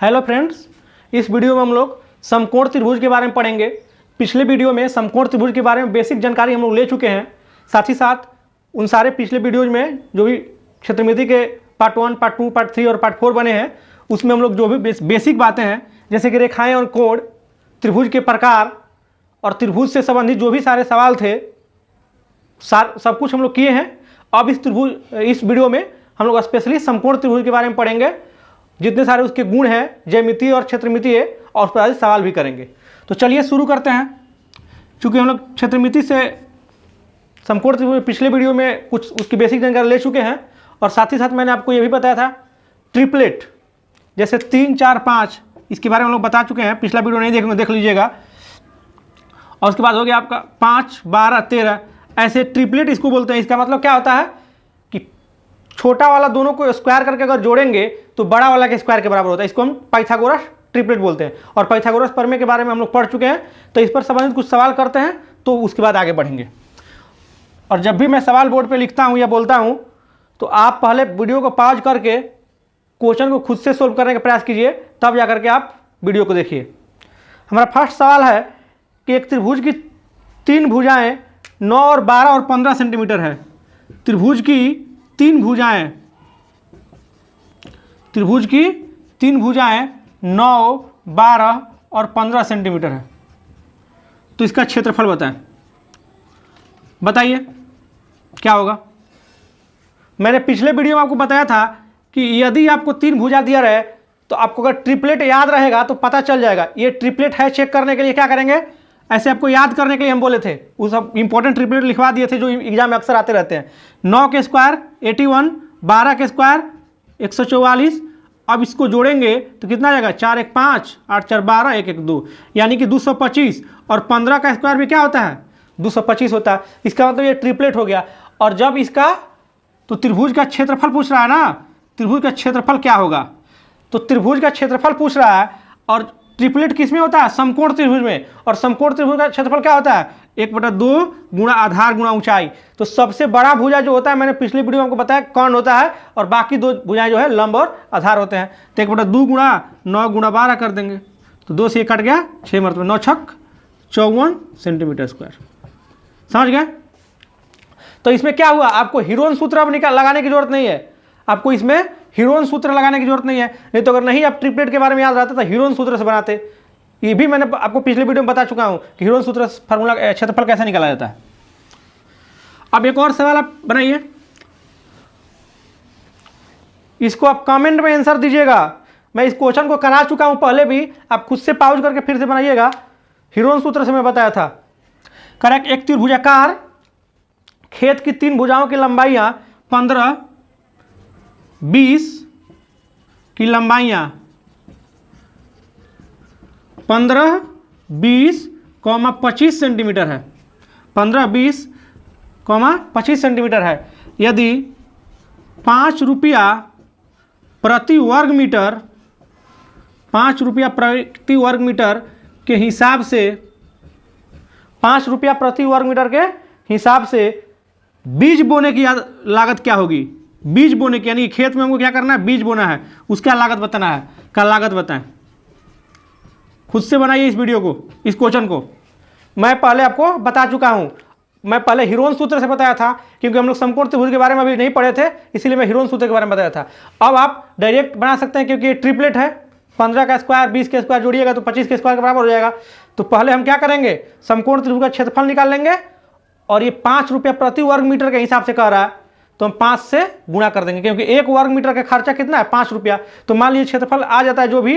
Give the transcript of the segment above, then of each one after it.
Hello friends, इस video में हम लोग समकोण त्रिभुज के बारे में पढ़ेंगे। पिछले वीडियो में समकोण त्रिभुज के बारे में बेसिक जानकारी हम लोग ले चुके हैं। साथ ही साथ उन सारे पिछले वीडियोज में जो भी क्षेत्रमिति के पार्ट 1, पार्ट 2, पार्ट 3 और पार्ट 4 बने हैं, उसमें हम लोग जो भी बेसिक बातें हैं जैसे कि रेखाएं और कोण, त्रिभुज के प्रकार और त्रिभुज से संबंधित जो भी सारे सवाल थे सब कुछ हम लोग किए हैं। अब इस वीडियो में हम लोग स्पेशली समकोण त्रिभुज के बारे में पढ़ेंगे। जितने सारे उसके गुण हैं, ज्यामिति और क्षेत्रमिति है, और उस पर सवाल भी करेंगे। तो चलिए शुरू करते हैं। चूँकि हम लोग क्षेत्रमिति से समकोण त्रिभुज पिछले वीडियो में कुछ उसकी बेसिक जानकारी ले चुके हैं, और साथ ही साथ मैंने आपको ये भी बताया था ट्रिपलेट जैसे 3, 4, 5 इसके बारे में हम लोग बता चुके हैं। पिछला वीडियो नहीं देखेंगे देख लीजिएगा। और उसके बाद हो गया आपका 5, 12, 13 ऐसे ट्रिपलेट इसको बोलते हैं। इसका मतलब क्या होता है कि छोटा वाला दोनों को स्क्वायर करके अगर जोड़ेंगे तो बड़ा वाला के स्क्वायर के बराबर होता है। इसको हम पाइथागोरस ट्रिपलेट बोलते हैं। और पाइथागोरस प्रमेय के बारे में हम लोग पढ़ चुके हैं, तो इस पर संबंधित कुछ सवाल करते हैं, तो उसके बाद आगे बढ़ेंगे। और जब भी मैं सवाल बोर्ड पे लिखता हूँ या बोलता हूँ, तो आप पहले वीडियो को पॉज करके क्वेश्चन को खुद से सोल्व करने का प्रयास कीजिए, तब जा करके आप वीडियो को देखिए। हमारा फर्स्ट सवाल है कि एक त्रिभुज की 3 भुजाएँ 9 और 12 और 15 सेंटीमीटर है। त्रिभुज की 3 भुजाएं 9, 12 और 15 सेंटीमीटर है। तो इसका क्षेत्रफल बताइए क्या होगा। मैंने पिछले वीडियो में आपको बताया था कि यदि आपको 3 भुजा दिया रहे तो आपको अगर ट्रिपलेट याद रहेगा तो पता चल जाएगा। ये ट्रिपलेट है चेक करने के लिए क्या करेंगे, ऐसे आपको याद करने के लिए हम बोले थे, वो सब इंपॉर्टेंट ट्रिपलेट लिखवा दिए थे जो एग्जाम में अक्सर आते रहते हैं। 9 के स्क्वायर 81, 12 के स्क्वायर 144। अब इसको जोड़ेंगे तो कितना जाएगा, 4, 1, 5, 8, 4, 12, 1, 1, 2 यानी कि 225। और 15 का स्क्वायर भी क्या होता है, 225 होता है। इसका मतलब ये ट्रिपलेट हो गया। और जब इसका तो त्रिभुज का क्षेत्रफल पूछ रहा है ना, त्रिभुज का क्षेत्रफल क्या होगा, तो त्रिभुज का क्षेत्रफल पूछ रहा है। और ट्रिपलेट किस में होता है, समकोण त्रिभुज में। और समकोण त्रिभुज का क्षेत्रफल क्या होता है, 1/2 गुणा आधार गुणा ऊंचाई। तो सबसे बड़ा भुजा जो होता है, मैंने पिछले वीडियो में आपको बताया कौन होता है, और बाकी 2 भुजाएं जो है लंब और आधार होते हैं। तो 1/2 गुणा 9 गुणा 12 कर देंगे, तो 2 से 1 कट गया, 6 मरतबा 9 छक 54 सेंटीमीटर स्क्वायर। समझ गए। तो इसमें क्या हुआ, आपको हीरोन सूत्र अब लगाने की जरूरत नहीं है। आपको इसमें हीरोन सूत्र लगाने की जरूरत नहीं है। नहीं तो अगर नहीं आप ट्रिपलेट के बारे में याद रहता तो हीरोन सूत्र से बनाते। ये भी मैंने आपको पिछले वीडियो में बता चुका हूं कि हीरोन सूत्र फार्मूला क्षेत्रफल कैसे निकाला जाता है। अब एक और सवाल आप बनाइए, इसको आप कमेंट में आंसर दीजिएगा। मैं इस क्वेश्चन को करा चुका हूं पहले भी, आप खुद से पॉज करके फिर से बनाइएगा। हीरोन सूत्र से मैं बताया था। करेक्ट। एक त्रिभुजाकार खेत की 3 भुजाओं की लंबाइयां 15, 20 की लंबाइयां 15, 20, 25 सेंटीमीटर है। 15, 20, 25 सेंटीमीटर है। यदि 5 रुपया प्रति वर्ग मीटर, 5 रुपया प्रति वर्ग मीटर के हिसाब से, 5 रुपया प्रति वर्ग मीटर के हिसाब से बीज बोने की लागत क्या होगी। बीज बोने की यानी खेत में हमको क्या करना है, बीज बोना है, उसका लागत बताना है। का लागत बताएं, खुद से बनाइए इस वीडियो को, इस क्वेश्चन को। मैं पहले आपको बता चुका हूं। मैं पहले हीरोन सूत्र से बताया था, क्योंकि हम लोग समकोण त्रिभुज के बारे में अभी नहीं पढ़े थे, इसीलिए मैं हीरोन सूत्र के बारे में बताया था। अब आप डायरेक्ट बना सकते हैं, क्योंकि ये ट्रिपलेट है। 15 का स्क्वायर 20 के स्क्वायर जोड़िएगा तो 25 के स्क्वायर के बराबर हो जाएगा। तो पहले हम क्या करेंगे, समकोण त्रिभुज का क्षेत्रफल निकाल लेंगे। और ये 5 रुपया प्रति वर्ग मीटर के हिसाब से कह रहा है, तो हम 5 से गुणा कर देंगे, क्योंकि 1 वर्ग मीटर का खर्चा कितना है, 5 रुपया। तो मान लीजिए क्षेत्रफल आ जाता है जो भी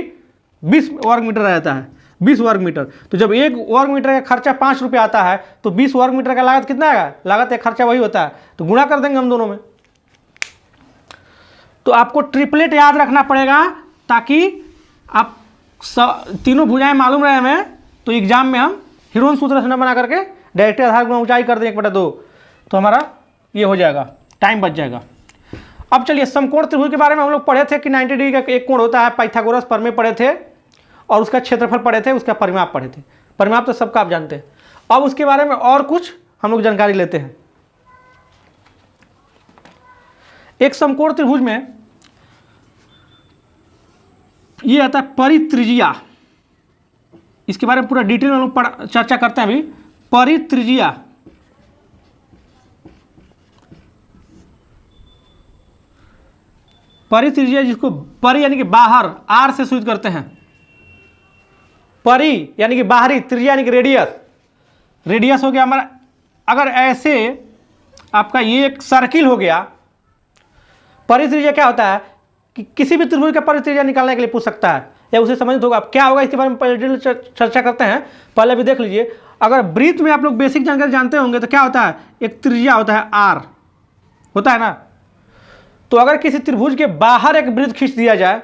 20 वर्ग मीटर रहता है, 20 वर्ग मीटर। तो जब 1 वर्ग मीटर का खर्चा 5 रुपया आता है, तो 20 वर्ग मीटर का लागत कितना आएगा, लागत एक खर्चा वही होता है, तो गुणा कर देंगे हम दोनों में। तो आपको ट्रिपलेट याद रखना पड़ेगा, ताकि आप तीनों भुजाएं मालूम रहे हमें, तो एग्जाम में हम हीरोन सूत्र से न बना करके डायरेक्ट आधार गुणा ऊंचाई कर दें 1/2, तो हमारा ये हो जाएगा, टाइम बच जाएगा। अब चलिए समकोण त्रिभुज के बारे में हम लोग पढ़े थे कि 90 डिग्री का एक कोण होता है, पाइथागोरस प्रमेय पढ़े थे, और उसका क्षेत्रफल पढ़े थे, उसका परिमाप पढ़े थे। परिमाप तो सबका आप जानते हैं। अब उसके बारे में और कुछ हम लोग जानकारी लेते हैं। एक समकोण त्रिभुज में ये आता है परित्रिज्या। इसके बारे में पूरा डिटेल में लोग चर्चा करते हैं अभी। परित्रिज्या, परित्रिज्या जिसको परि यानी कि बाहर, आर से सूचित करते हैं। परि यानी कि बाहरी, त्रिज्या यानी कि रेडियस। रेडियस हो गया हमारा, अगर ऐसे आपका ये एक सर्किल हो गया। परित्रिज्या क्या होता है कि किसी भी त्रिभुज का परित्रिज्या निकालने के लिए पूछ सकता है या उसे समझ होगा। अब क्या होगा इसके बारे में पहले चर्चा करते हैं। पहले भी देख लीजिए, अगर वृत्त में आप लोग बेसिक जानकारी जानते होंगे तो क्या होता है, एक त्रिज्या होता है आर, होता है ना। तो अगर किसी त्रिभुज के बाहर एक वृत्त खींच दिया जाए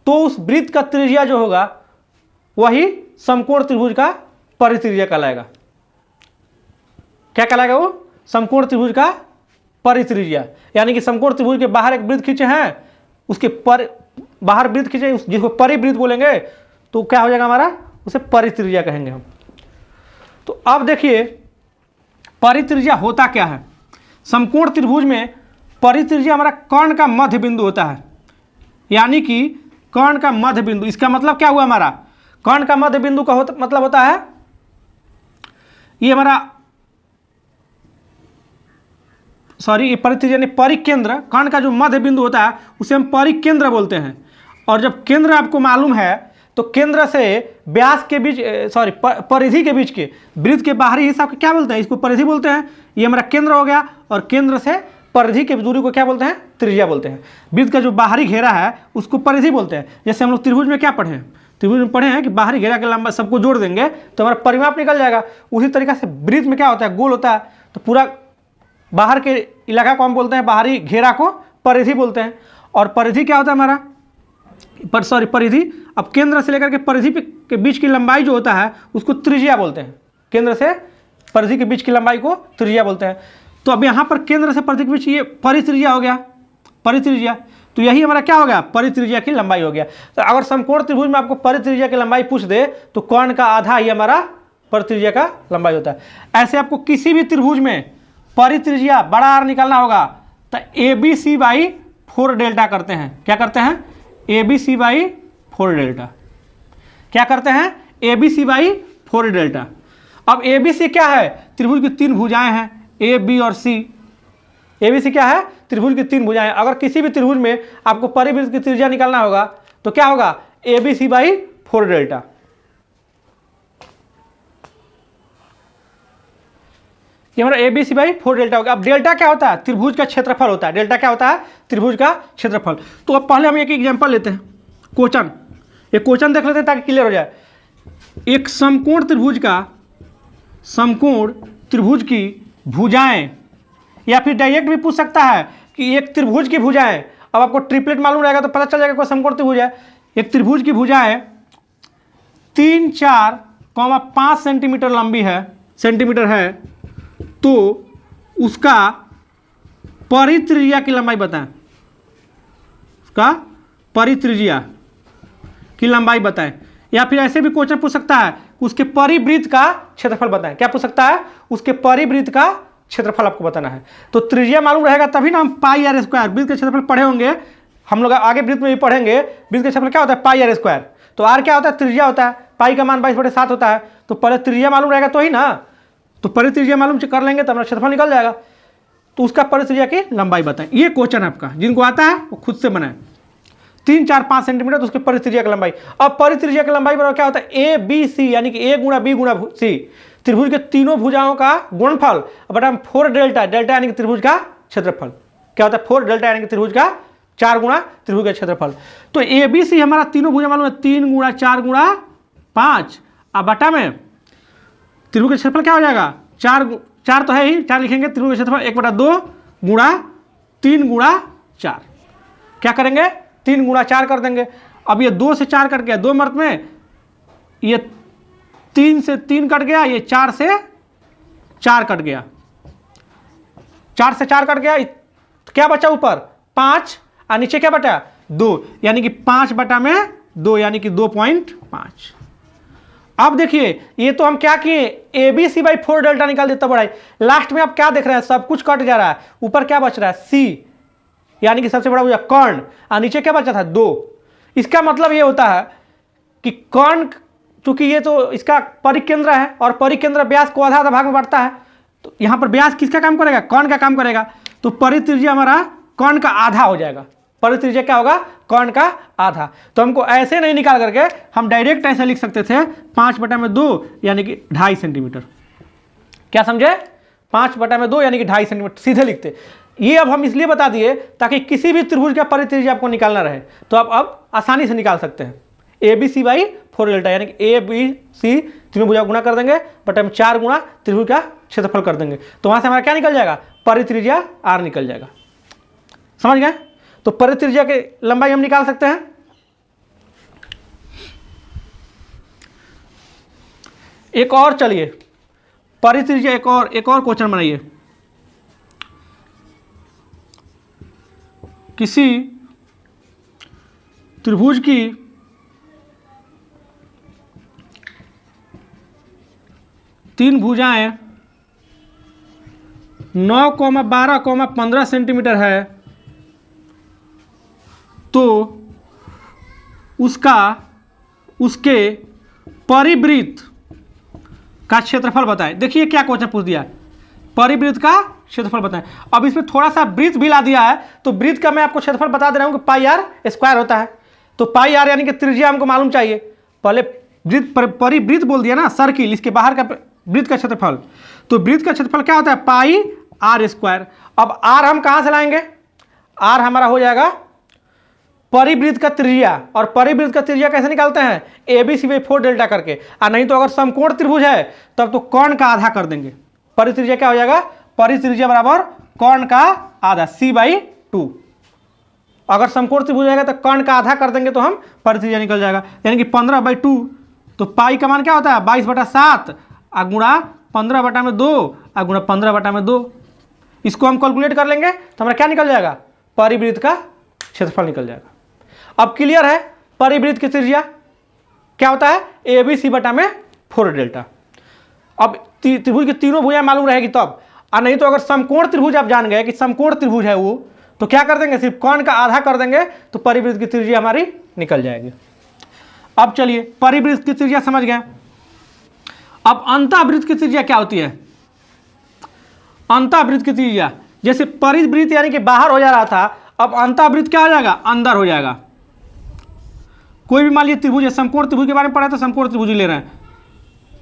तो उस वृत्त का त्रिज्या जो होगा वही समकोण त्रिभुज का परित्रिज्या कहलाएगा। क्या कहलाएगा वो? समकोण त्रिभुज का परित्रिज्या। यानी कि समकोण त्रिभुज के बाहर एक वृत्त खींचे हैं, उसके बाहर वृत्त खींचे जिसको परिवृत्त बोलेंगे तो क्या हो जाएगा हमारा, उसे परित्रिज्या कहेंगे हम। तो अब देखिए परित्रिज्या होता क्या है। समकोण त्रिभुज में परित्रिज्या हमारा कर्ण का मध्य बिंदु होता है, यानी कि कर्ण का मध्य बिंदु। इसका मतलब क्या हुआ, हमारा कर्ण का मध्य बिंदु का मतलब होता है ये हमारा, सॉरी, ये परित्रिज्या यानी परिकेंद्र। कर्ण का जो मध्य बिंदु होता है उसे हम परिकेंद्र बोलते हैं। और जब केंद्र आपको मालूम है तो केंद्र से व्यास के बीच, सॉरी, परिधि के बीच के वृत्त के बाहरी हिस्सा को क्या बोलते हैं, इसको परिधि बोलते हैं। ये हमारा केंद्र हो गया और केंद्र से परिधि की दूरी को क्या बोलते हैं, त्रिज्या बोलते हैं। वृत्त का जो बाहरी घेरा है उसको परिधि बोलते हैं। जैसे हम लोग त्रिभुज में क्या पढ़े हैं, त्रिभुज में पढ़े हैं कि बाहरी घेरा के लंबाई सबको जोड़ देंगे तो हमारा परिमाप निकल जाएगा। उसी तरीके से वृत्त में क्या होता है, गोल होता है, तो पूरा बाहर के इलाका को हम बोलते हैं, बाहरी घेरा को परिधि बोलते हैं। और परिधि क्या होता है हमारा, परिधि, अब केंद्र से लेकर के परिधि के बीच की लंबाई जो होता है उसको त्रिज्या बोलते हैं। केंद्र से परिधि के बीच की लंबाई को त्रिज्या बोलते हैं। तो अब यहाँ पर केंद्र से परिधि के बीच ये परित्रिज्या हो गया, परित्रिज्या। तो यही हमारा क्या हो गया, परित्रिज्या की लंबाई हो गया। तो अगर समकोण त्रिभुज में आपको परित्रिज्या की लंबाई पूछ दे तो कर्ण का आधा ही हमारा परित्रिज्या का लंबाई होता है। ऐसे आपको किसी भी त्रिभुज में परित्रिज्या बड़ा आर निकालना होगा तो ABC/4 डेल्टा करते हैं। क्या करते हैं, ABC/4 डेल्टा। क्या करते हैं, ABC/4 डेल्टा। अब ABC क्या है, त्रिभुज की तीन भुजाएं हैं, A, B और C। ABC क्या है, त्रिभुज की तीन भुजाएं। अगर किसी भी त्रिभुज में आपको परिवृत्त की त्रिज्या निकालना होगा तो क्या होगा, ABC/4 डेल्टा। ये हमारा ABC/4 डेल्टा हो गया। अब डेल्टा क्या होता है, त्रिभुज का क्षेत्रफल होता है। डेल्टा क्या होता है, त्रिभुज का क्षेत्रफल। तो अब पहले हम एक एग्जांपल लेते हैं, क्वेश्चन। एक क्वेश्चन देख लेते हैं ताकि क्लियर हो जाए। एक समकोण त्रिभुज की भुजाएं, या फिर डायरेक्ट भी पूछ सकता है कि एक त्रिभुज की भुजाएं। अब आपको ट्रिपलेट मालूम रहेगा तो पता चल जाएगा कोई समकोण त्रिभुज है। एक त्रिभुज की भुजाएं 3, 4, 5 सेंटीमीटर लंबी है, सेंटीमीटर है, तो उसका परित्रिज्या की लंबाई बताएं। उसका परित्रिज्या की लंबाई बताएं। या फिर ऐसे भी क्वेश्चन पूछ सकता है, उसके परिवृत्त का क्षेत्रफल बताएं। क्या पूछ सकता है, उसके परिवृत्त का क्षेत्रफल आपको बताना है। तो त्रिज्या मालूम रहेगा तभी ना हम पाई आर स्क्वायर, वृत्त के क्षेत्रफल पढ़े होंगे हम लोग, आगे वृत्त में भी पढ़ेंगे। वृत्त के क्षेत्रफल क्या होता है, पाई आर स्क्वायर। तो आर क्या होता है, त्रिज्या होता है। पाई का मान 22/7 होता है। तो पहले त्रिज्या मालूम रहेगा तो ही ना, तो परित्रिज्या मालूम कर लेंगे तो हमारा क्षेत्रफल निकल जाएगा। तो उसका परित्रिज्या की लंबाई बताएं। ये क्वेश्चन आपका, जिनको आता है वो खुद से बनाए। 3, 4, 5 सेंटीमीटर, तो उसके परित्रिज्या की लंबाई। अब परित्रिज्या की लंबाई बराबर क्या होता है, ABC, यानी कि A गुणा B गुणा C, त्रिभुज के तीनों भुजाओं का गुणनफल बटा 4 डेल्टा। डेल्टा यानी कि त्रिभुज का क्षेत्रफल। क्या होता है, 4 डेल्टा यानी कि त्रिभुज का 4 गुणा त्रिभुज का क्षेत्रफल। तो ABC हमारा तीनों भुजा मालूम है, 3 गुणा 4 गुणा 5, अब बटा में त्रिभुज का क्षेत्रफल क्या हो जाएगा, 4 तो है ही, 4 लिखेंगे। त्रिभुज का क्षेत्रफल 1/2 गुणा 3 गुणा 4। क्या करेंगे, 3 गुणा 4 कर देंगे। अब ये 2 से 4 कट गया, 2 मर्त में, ये 3 से 3 कट गया, ये 4 से 4 कट गया, 4 से 4 कट गया। तो क्या बचा ऊपर 5 और नीचे क्या बचा 2, यानी कि 5/2 यानी कि 2.5। अब देखिए ये तो हम क्या किए, ABC/4 डेल्टा निकाल देता बड़ा। लास्ट में आप क्या देख रहे हैं, सब कुछ कट जा रहा है, ऊपर क्या बच रहा है C, यानी कि सबसे बड़ा भुजा कर्ण, और नीचे क्या बचा था 2, इसका मतलब ये होता है कि कर्ण, चूंकि ये तो इसका परिकेंद्र है और परिकेंद्र व्यास को आधा आधा भाग में बांटता है, तो यहाँ पर व्यास किसका काम करेगा? कर्ण का काम करेगा। तो परित्रिज्या हमारा कर्ण का आधा हो जाएगा। परित्रिज्या क्या होगा? कर्ण का आधा। तो हमको ऐसे नहीं निकाल करके हम डायरेक्ट ऐसे लिख सकते थे 5/2 यानी कि 2.5 सेंटीमीटर। क्या समझे? 5/2 यानी कि 2.5 सेंटीमीटर सीधे लिखते। ये अब हम इसलिए बता दिए ताकि किसी भी त्रिभुज का परित्रिज्या आपको निकालना रहे तो आप अब आसानी से निकाल सकते हैं। ABC/4 डेल्टा यानी कि ABC तीनों भुजा गुणा कर देंगे बटे हम 4 गुणा त्रिभुज का क्षेत्रफल कर देंगे, तो वहां से हमारा क्या निकल जाएगा? परित्रिज्या R निकल जाएगा। समझ गए? तो परित्रिज्या की लंबाई हम निकाल सकते हैं। एक और चलिए परित्रिज्या एक और क्वेश्चन बनाइए। किसी त्रिभुज की तीन भुजाएं 9, 12, 15 सेंटीमीटर है तो उसके परिवृत्त का क्षेत्रफल बताएं। देखिए क्या क्वेश्चन पूछ दिया, परिवृत्त का क्षेत्रफल बताएं। अब इसमें थोड़ा सा वृत्त भी ला दिया है, तो वृत्त का मैं आपको क्षेत्रफल बता दे रहा हूं कि πr² होता है। तो πr यानी कि त्रिज्या हमको मालूम चाहिए। पहले वृत्त परिवृत्त बोल दिया ना, सर्किल, इसके बाहर का वृत्त का क्षेत्रफल। तो वृत्त का क्षेत्रफल क्या होता है? πr²। अब r हम कहां से लाएंगे? r हमारा हो जाएगा परिवृत्त का त्रिज्या, और परिवृत्त का त्रिज्या कैसे निकालते हैं? ABC/4 डेल्टा करके। और नहीं तो अगर समकोण त्रिभुज है तब तो कर्ण का आधा कर देंगे। परित्रिज्या क्या हो जाएगा? परित्रिज्या बराबर कर्ण का आधा C/2। अगर समकोण त्रिभुज रहेगा तो कर्ण का आधा कर देंगे तो हम परित्रिज्या निकल जाएगा, यानी कि 15/2। तो पाई का मान क्या होता है? 22/7 गुणा 15/2 गुणा 15/2। इसको हम कैलकुलेट कर लेंगे तो हमारा क्या निकल जाएगा? परिवृत्त का क्षेत्रफल निकल जाएगा। अब क्लियर है परिवृत्त की त्रिज्या क्या होता है? ABC/4 delta. अब त्रिभुज की तीनों भुजाएं मालूम रहेगी तब, और नहीं तो अगर समकोण त्रिभुज आप जान गए कि समकोण त्रिभुज है वो, तो क्या कर देंगे? सिर्फ कर्ण का आधा कर देंगे तो परिवृत्त की त्रिज्या हमारी निकल जाएगी। अब चलिए परिवृत्त की त्रिज्या समझ गए। अब अंतःवृत्त की त्रिज्या क्या होती है? अंतःवृत्त की त्रिज्या, जैसे परिवृत्त यानी कि बाहर हो जा रहा था, अब अंतःवृत्त क्या हो जाएगा? अंदर हो जाएगा। कोई भी मान लीजिए त्रिभुज है, समकोण त्रिभुज के बारे में पढ़ा तो समकोण त्रिभुज ले रहे हैं।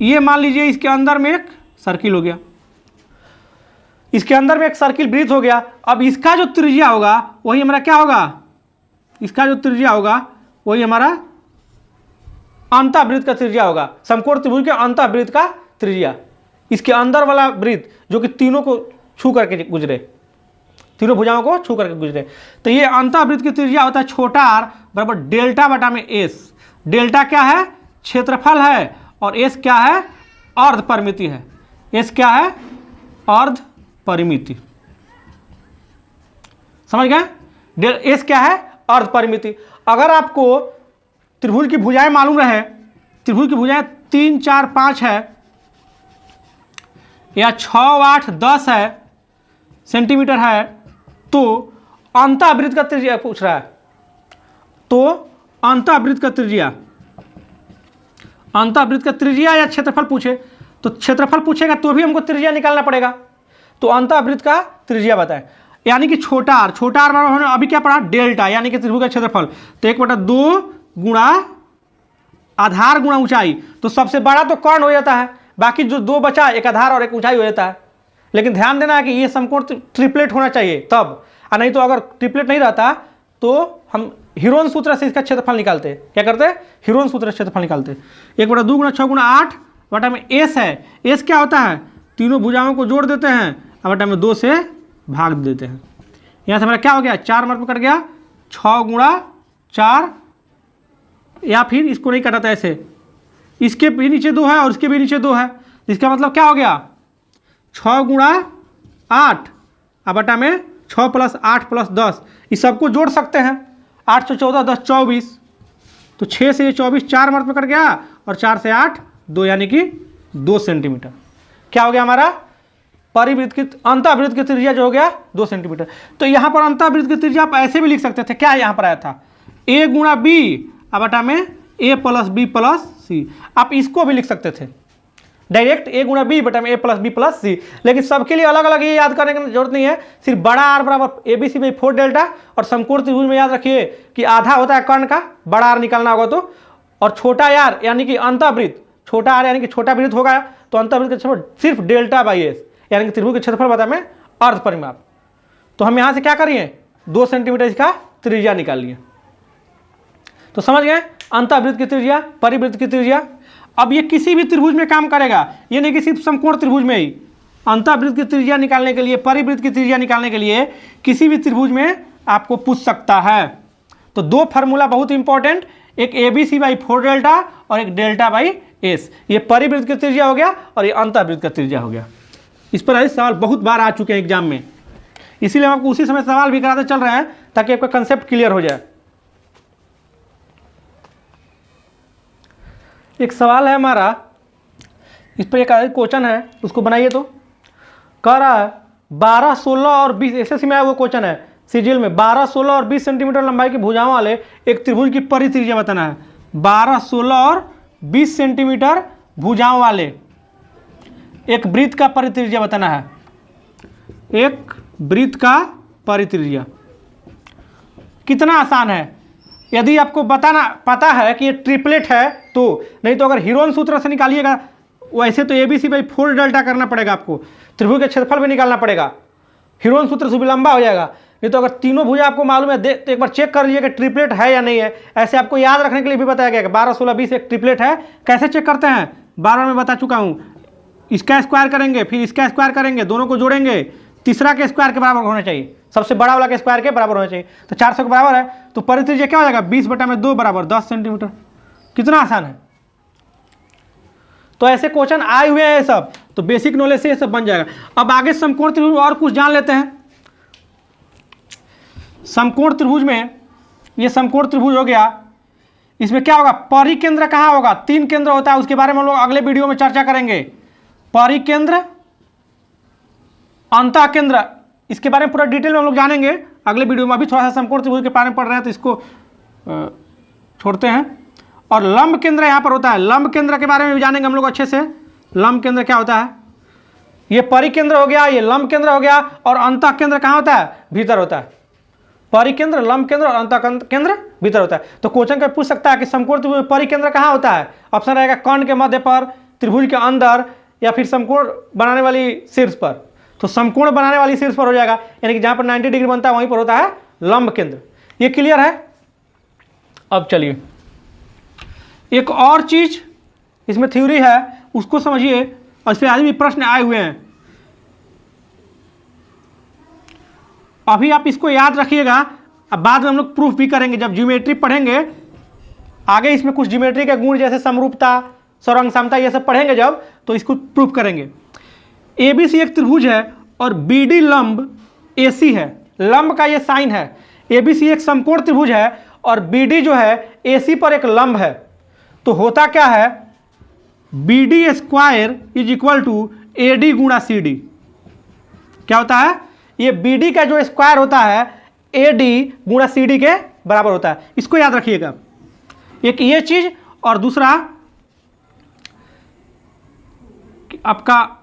ये मान लीजिए इसके अंदर में एक सर्किल हो गया, इसके अंदर में एक सर्किल वृत्त हो गया। अब इसका जो त्रिज्या होगा वही हमारा क्या होगा? इसका जो त्रिज्या होगा वही हमारा अंतःवृत्त का त्रिज्या होगा। समकोण त्रिभुज के अंतःवृत्त का त्रिज्या, इसके अंदर वाला वृत्त जो कि तीनों को छू करके गुजरे, तीनों भुजाओं को छू करके गुजरे। तो ये अंतःवृत्त की त्रिज्या होता है छोटा r बराबर डेल्टा/s। डेल्टा क्या है? क्षेत्रफल है, और s क्या है? अर्ध परिमिति है। s क्या है? अर्ध परिमिति। समझ गए? s क्या है? अर्ध परिमिति। अगर आपको त्रिभुज की भुजाएं मालूम रहे, त्रिभुज की भुजाएं 3, 4, 5 है या 6, 8, 10 है सेंटीमीटर है, तो अंतःवृत्त का त्रिज्या पूछ रहा है। तो अंतःवृत्त का त्रिज्या, अंतःवृत्त का त्रिज्या या क्षेत्रफल पूछे तो क्षेत्रफल पूछेगा तो भी हमको त्रिज्या निकालना पड़ेगा। तो अंतःवृत्त का त्रिज्या बताएं, यानी कि छोटा r बराबर हमने अभी क्या पढ़ा? डेल्टा, यानी कि त्रिभुज का क्षेत्रफल। तो 1/2 गुणा आधार गुणा ऊंचाई। तो सबसे बड़ा तो कर्ण हो जाता है, बाकी जो 2 बचा एक आधार और एक ऊंचाई हो जाता है। लेकिन ध्यान देना है कि ये समकोण ट्रिपलेट होना चाहिए तब, और नहीं तो अगर ट्रिपलेट नहीं रहता तो हम हीरोन सूत्र से इसका क्षेत्रफल निकालते। क्या करते? हीरोन सूत्र से क्षेत्रफल निकालते। 1/2 गुणा 6 गुणा 8 बटा में s है। s क्या होता है? तीनों भुजाओं को जोड़ देते हैं और बटा में 2 से भाग देते हैं। यहाँ से हमारा क्या हो गया? 4 मार्क में कट गया, 6 गुणा 4, या फिर इसको नहीं कटा था ऐसे, इसके भी नीचे 2 है और इसके भी नीचे 2 है। इसका मतलब क्या हो गया? 6 गुणा 8 अब बटा में 6 + 8 + 10, इस सबको जोड़ सकते हैं। 8 से 14, 10, 24। तो 6 से 24, 4 मार्क में कट गया, और 4 से 8, 2, यानी कि 2 सेंटीमीटर। क्या हो गया हमारा? परिवृत्त की अंतःवृत्त की त्रिज्या जो हो गया 2 सेंटीमीटर। तो यहाँ पर अंतःवृत्त की त्रिज्या आप ऐसे भी लिख सकते थे। क्या यहाँ पर आया था? ए गुणा बी अब बटा में ए प्लस बी प्लस सी। आप इसको भी लिख सकते थे डायरेक्ट, ए गुणा बी बटा में ए प्लस बी प्लस सी, लेकिन सबके लिए अलग अलग ये याद करने की जरूरत नहीं है। सिर्फ बड़ा आर बराबर A B C by 4 delta, और समकोण त्रिभुज में याद रखिए कि आधा होता है कर्ण का, बड़ा आर निकालना होगा तो, और छोटा आर यानी कि अंतःवृत्त, छोटा आर यानी कि छोटा वृत्त होगा तो अंतःवृत्त का क्षेत्रफल सिर्फ डेल्टा बाई एस, यानी कि त्रिभुज के क्षेत्रफल बता में अर्ध परिमाप। तो हम यहाँ से क्या करिए 2 सेंटीमीटर इसका त्रिज्या निकाल लिए। तो समझ गए अंतःवृत्त की त्रिज्या, परिवृत्त की त्रिज्या। अब ये किसी भी त्रिभुज में काम करेगा, ये नहीं कि सिर्फ समकोण त्रिभुज में ही। अंतःवृत्त की त्रिज्या निकालने के लिए, परिवृत्त की त्रिज्या निकालने के लिए किसी भी त्रिभुज में आपको पूछ सकता है। तो 2 फार्मूला बहुत इंपॉर्टेंट, एक A B C by 4 delta और एक डेल्टा बाई एस। ये परिवृत्त की त्रिज्या हो गया और ये अंतःवृत्त का त्रिज्या हो गया। इस पर ऐसे सवाल बहुत बार आ चुके हैं एग्जाम में, इसीलिए हम आपको उसी समय सवाल भी कराते चल रहे हैं ताकि आपका कंसेप्ट क्लियर हो जाए। एक सवाल है हमारा, इस पर एक क्वेश्चन है, उसको बनाइए। तो कह रहा है 12, 16 और 20, एसएससी में आया वो क्वेश्चन है सीजीएल में, 12, 16 और 20 सेंटीमीटर लंबाई की भुजाओं वाले एक त्रिभुज की परित्रिज्या बताना है। 12, 16 और 20 सेंटीमीटर भुजाओं वाले एक वृत्त का परित्रिज्या बताना है। एक वृत्त का परित्रिज्या कितना आसान है, यदि आपको बताना पता है कि ये ट्रिपलेट है तो, नहीं तो अगर हीरोन सूत्र से निकालिएगा वैसे तो A B C by 4 delta करना पड़ेगा आपको, त्रिभुज का क्षेत्रफल भी निकालना पड़ेगा, हीरोन सूत्र से भी लंबा हो जाएगा। नहीं तो अगर तीनों भुजा आपको मालूम है तो एक बार चेक कर लीजिए कि ट्रिपलेट है या नहीं है। ऐसे आपको याद रखने के लिए भी बताया गया कि 12, 16, 20 एक ट्रिपलेट है। कैसे चेक करते हैं बार बार मैं बता चुका हूँ, इसका स्क्वायर करेंगे, फिर इसका स्क्वायर करेंगे, दोनों को जोड़ेंगे, तीसरा के स्क्वायर के बराबर होना चाहिए, सबसे बड़ा वाला के स्क्वायर के बराबर होना चाहिए। तो 400 के बराबर है तो परित्रिज्या क्या हो जाएगा 20 बटा में 2 बराबर 10 सेंटीमीटर। कितना आसान है। तो ऐसे क्वेश्चन आए हुए हैं सब, तो बेसिक नॉलेज से ये सब बन जाएगा। अब आगे समकोण त्रिभुज और कुछ जान लेते हैं। समकोण त्रिभुज में, ये समकोण त्रिभुज हो गया, इसमें क्या होगा परिकेंद्र कहाँ होगा, 3 केंद्र होता है, उसके बारे में हम लोग अगले वीडियो में चर्चा करेंगे। परिकेंद्र, अंतः केंद्र, इसके बारे में पूरा डिटेल में हम लोग जानेंगे अगले वीडियो में। अभी थोड़ा सा समकोण त्रिभुज के बारे में पढ़ रहे हैं तो इसको छोड़ते हैं। और लंब केंद्र यहाँ पर होता है, लंब केंद्र के बारे में भी जानेंगे हम लोग अच्छे से। लंब केंद्र क्या होता है, ये परिकेंद्र हो गया, ये लंब केंद्र हो गया, और अंतः केंद्र कहाँ होता है भीतर होता है। परिकेंद्र, लंब केंद्र और अंतः केंद्र भीतर होता है। तो क्वेश्चन का पूछ सकता है कि समकोण त्रिभुज में परिकेंद्र कहाँ होता है। ऑप्शन रहेगा कर्ण के मध्य पर, त्रिभुज के अंदर, या फिर समकोण बनाने वाली शीर्ष पर। तो समकोण बनाने वाली शीर्ष पर हो जाएगा, यानी कि जहां पर 90 डिग्री बनता है वहीं पर होता है लंब केंद्र। ये क्लियर है। अब चलिए एक और चीज इसमें थ्योरी है, उसको समझिए, और इस पर आज भी प्रश्न आए हुए हैं। अभी आप इसको याद रखिएगा, अब बाद में हम लोग प्रूफ भी करेंगे जब ज्योमेट्री पढ़ेंगे आगे। इसमें कुछ ज्योमेट्री के गुण जैसे समरूपता, सौरंग समता, ये सब पढ़ेंगे जब, तो इसको प्रूफ करेंगे। ABC एक त्रिभुज है और BD लंब AC है, लंब का ये साइन है। ABC एक समकोण त्रिभुज है और BD जो है AC पर एक लंब है। तो होता क्या है BD square is equal to AD गुणा CD। क्या होता है, ये BD का जो स्क्वायर होता है AD गुणा CD के बराबर होता है। इसको याद रखिएगा, एक ये चीज। और दूसरा आपका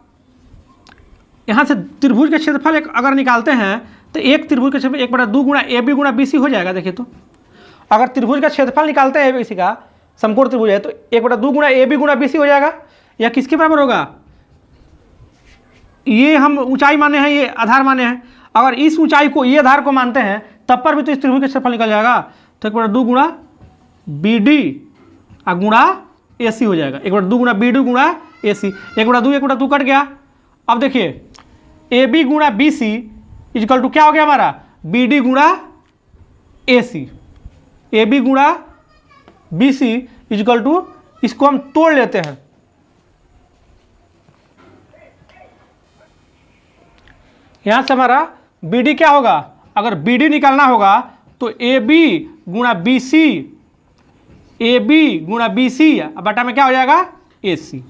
यहाँ से त्रिभुज का क्षेत्रफल एक अगर निकालते हैं तो एक त्रिभुज का क्षेत्रफल 1/2 गुणा AB गुणा BC हो जाएगा। देखिए तो अगर त्रिभुज का क्षेत्रफल निकालते हैं ABC का, समकोण त्रिभुज है, तो 1/2 गुणा AB गुणा BC हो जाएगा। या किसके बराबर होगा, ये हम ऊंचाई माने हैं, ये आधार माने हैं। अगर इस ऊंचाई को, ये आधार को मानते हैं तब पर भी तो इस त्रिभुज का क्षेत्रफल निकल जाएगा। तो 1/2 गुणा BD गुणा AC हो जाएगा। 1/2 गुणा BD गुणा AC, 1/2 कट गया। अब देखिए AB गुणा BC इजकल टू क्या हो गया हमारा BD गुणा AC। AB गुणा BC इजकल टू, इसको हम तोड़ लेते हैं, यहां से हमारा BD क्या होगा, अगर BD निकालना होगा तो AB गुणा BC, AB गुणा BC बटा में क्या हो जाएगा AC।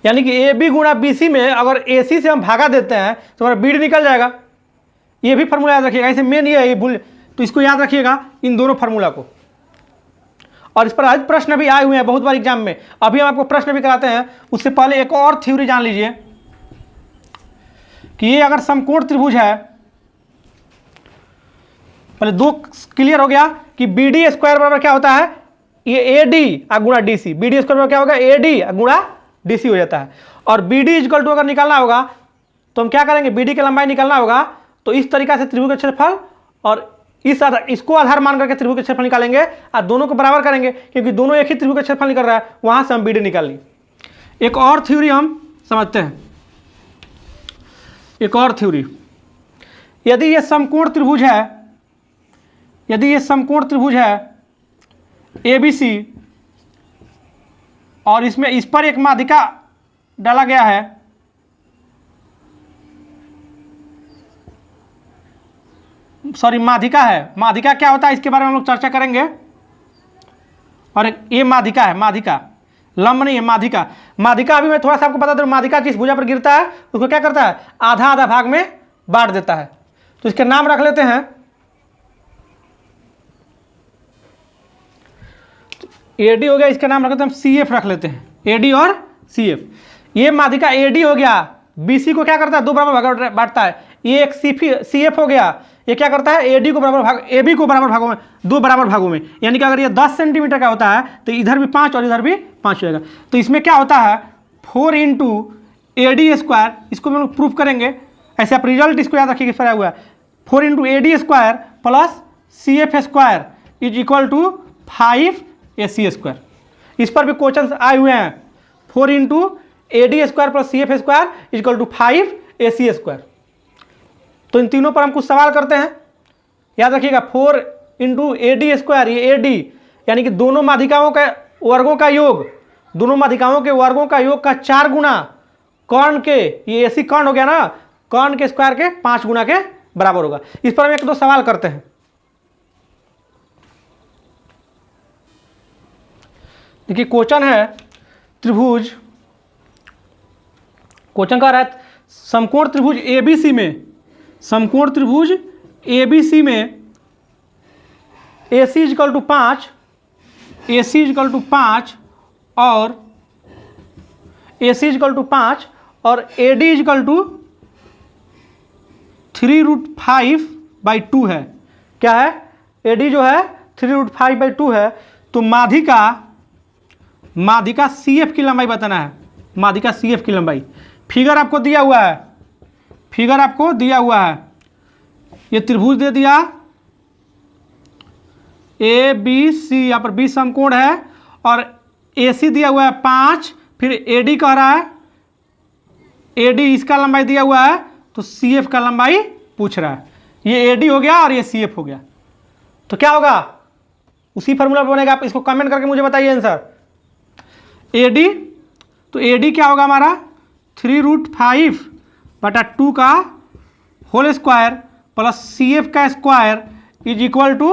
यानी कि AB गुणा BC में अगर AC से हम भागा देते हैं तो हमारा BD निकल जाएगा। ये भी फार्मूला याद रखिएगा, ऐसे मेन ये है, ये भूल, तो इसको याद रखिएगा इन दोनों फार्मूला को। और इस पर आज प्रश्न भी आए हुए हैं बहुत बार एग्जाम में। अभी हम आपको प्रश्न भी कराते हैं, उससे पहले एक और थ्योरी जान लीजिए कि ये अगर समकोण त्रिभुज है, पहले दो क्लियर हो गया कि बी डी स्क्वायर बराबर क्या होता है, ये ए डी गुणा D C, B D square बराबर क्या होगा, ए डी गुणा डी सी हो जाता है। और बी डी इक्वल टू अगर निकालना होगा तो हम क्या करेंगे, बी डी की लंबाई निकालना होगा तो इस तरीका से त्रिभुज का क्षेत्रफल और इसको आधार मान करके त्रिभुज का क्षेत्रफल निकालेंगे और दोनों को बराबर करेंगे, क्योंकि दोनों एक ही त्रिभुज का क्षेत्रफल निकल रहा है, वहां से हम बी डी निकाल ली। एक और थ्योरी हम समझते हैं, एक और थ्योरी, यदि ये समकोण त्रिभुज है, यदि ये समकोण त्रिभुज है ABC और इसमें इस पर एक माध्यिका डाला गया है, सॉरी माध्यिका है, माध्यिका क्या होता है इसके बारे में हम लोग चर्चा करेंगे। और एक ये माध्यिका है, माध्यिका लंब नहीं है, माध्यिका। माध्यिका अभी मैं थोड़ा सा आपको बता दूं, माध्यिका जिस भुजा पर गिरता है उसको क्या करता है, आधा आधा भाग में बांट देता है। तो इसके नाम रख लेते हैं, एडी हो गया, इसका नाम रख लेते हैं हम CF रख लेते हैं, एडी और CF। ये माध्यिका एडी हो गया, BC को क्या करता है, दो बराबर भाग बांटता है। ये एक CF हो गया, ये क्या करता है, AD को बराबर भाग, AB को बराबर भागों में, दो बराबर भागों में, यानी कि अगर ये 10 सेंटीमीटर का होता है तो इधर भी 5 और इधर भी 5 हो जाएगा। तो इसमें क्या होता है 4 × AD स्क्वायर, इसको हम लोग प्रूफ करेंगे, ऐसे आप रिजल्ट इसको याद रखिए किस तरह हुआ है, 4 × AD square plus CF square is equal to 5 AC square. इस पर भी क्वेश्चन आए हुए हैं, 4 × AD square plus CF square is equal to 5 AC square. तो इन तीनों पर हम कुछ सवाल करते हैं, याद रखिएगा 4 × AD स्क्वायर, ये AD यानी कि दोनों माध्यिकाओं के वर्गों का योग, दोनों माध्यिकाओं के वर्गों का योग का 4 गुना कर्ण के, ये AC कर्ण हो गया ना, कर्ण के स्क्वायर के 5 गुना के बराबर होगा। इस पर हम एक दो सवाल करते हैं। देखिए क्वेश्चन है त्रिभुज, क्वेश्चन कह रहा है समकोण त्रिभुज ABC में, समकोण त्रिभुज ABC में AC equal to 5, AC equal to 5 और AC इक्वल टू 5 और AD इक्वल टू 3√5/2 है। क्या है, AD जो है 3√5/2 है। तो माध्यिका CF की लंबाई बताना है, माध्यिका CF की लंबाई। फिगर आपको दिया हुआ है, फिगर आपको दिया हुआ है, ये त्रिभुज दे दिया ABC, यहाँ पर 20 समकोण है और AC दिया हुआ है 5, फिर AD कह रहा है, AD इसका लंबाई दिया हुआ है तो CF का लंबाई पूछ रहा है। ये AD हो गया और ये CF हो गया, तो क्या होगा, उसी फॉर्मूला पर बनेगा। आप इसको कमेंट करके मुझे बताइए आंसर। AD, तो AD क्या होगा हमारा 3√5/2 का होल स्क्वायर प्लस CF का स्क्वायर इज इक्वल टू,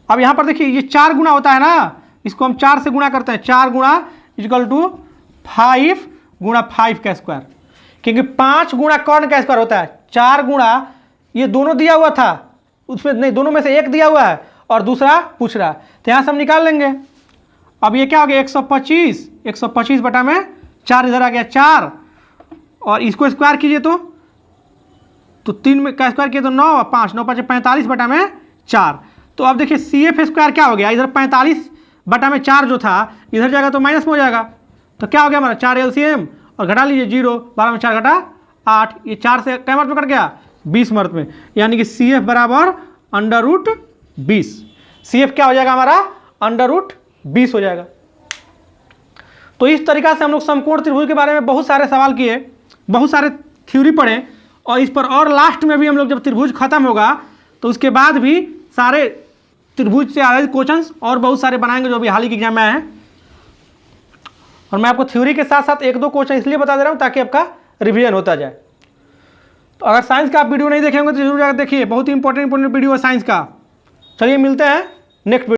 अब यहाँ पर देखिए ये 4 गुना होता है ना, इसको हम 4 से गुणा करते हैं, 4 गुणा इज इक्वल टू 5 × 5 का स्क्वायर, क्योंकि 5 गुणा कर्ण का स्क्वायर होता है, 4 गुणा ये दोनों दिया हुआ था, उसमें नहीं, दोनों में से एक दिया हुआ है और दूसरा पूछ रहा है, तो यहाँ से हम निकाल लेंगे। अब ये क्या हो गया 125, 125 बटा में 4 इधर आ गया 4 और इसको स्क्वायर कीजिए तो 3 में का स्क्वायर किए तो 9 और 5, 9 5 45 बटा में 4। तो अब देखिए CF स्क्वायर क्या हो गया, इधर 45 बटा में 4 जो था इधर जाएगा तो माइनस में हो जाएगा, तो क्या हो गया हमारा 4 LCM और घटा लीजिए 0, 12 में 4 घटा 8, ये 4 से क्या मर्त में कट गया 20 मर्त में, यानी कि CF बराबर √20। CF क्या हो जाएगा हमारा √20 हो जाएगा। तो इस तरीका से हम लोग समकोण त्रिभुज के बारे में बहुत सारे सवाल किए, बहुत सारे थ्योरी पढ़े और इस पर, और लास्ट में भी हम लोग जब त्रिभुज खत्म होगा तो उसके बाद भी सारे त्रिभुज से आधारित क्वेश्चंस और बहुत सारे बनाएंगे जो अभी हाल ही के एग्जाम में आए हैं। और मैं आपको थ्योरी के साथ साथ एक दो क्वेश्चन इसलिए बता दे रहा हूँ ताकि आपका रिवीजन होता जाए। तो अगर साइंस का आप वीडियो नहीं देखेंगे तो जरूर जाकर देखिए, बहुत ही इंपॉर्टेंट वीडियो है साइंस का। चलिए मिलते हैं नेक्स्ट वीडियो।